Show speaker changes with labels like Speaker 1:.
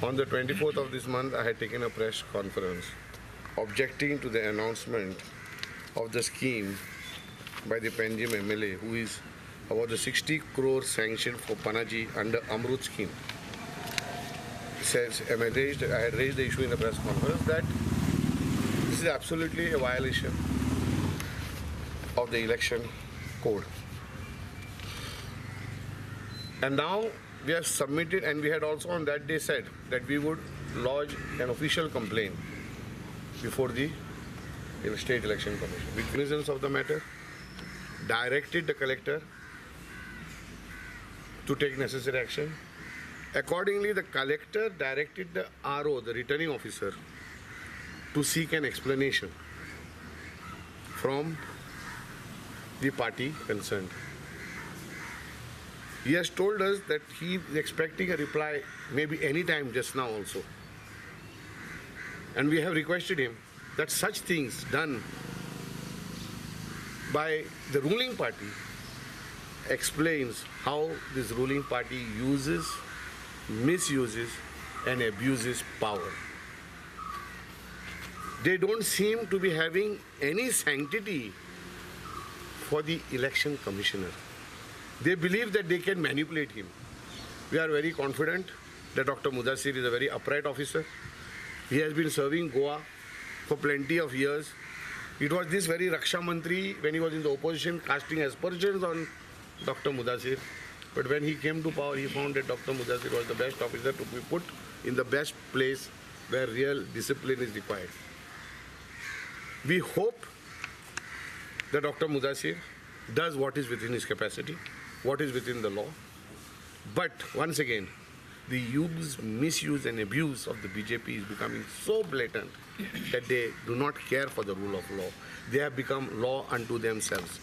Speaker 1: On the 24th of this month, I had taken a press conference objecting to the announcement of the scheme by the Panjim MLA, who is about the 60 crore sanction for Panaji under Amrut scheme. Says, I had raised the issue in the press conference that this is absolutely a violation of the election code. And now we have submitted, and we had also on that day said that we would lodge an official complaint before the State Election Commission. With cognizance of the matter, directed the collector to take necessary action. Accordingly, the collector directed the RO, the returning officer, to seek an explanation from the party concerned. He has told us that he is expecting a reply maybe any time just now also. And we have requested him that such things done by the ruling party explains how this ruling party uses, misuses and abuses power. They don't seem to be having any sanctity for the election commissioner. They believe that they can manipulate him. We are very confident that Dr. Mudassir is a very upright officer. He has been serving Goa for plenty of years. It was this very Raksha Mantri, when he was in the opposition, casting aspersions on Dr. Mudassir. But when he came to power, he found that Dr. Mudassir was the best officer to be put in the best place where real discipline is required. We hope that Dr. Mudassir does what is within his capacity, what is within the law. But once again, the use, misuse and abuse of the BJP is becoming so blatant that they do not care for the rule of law. They have become law unto themselves.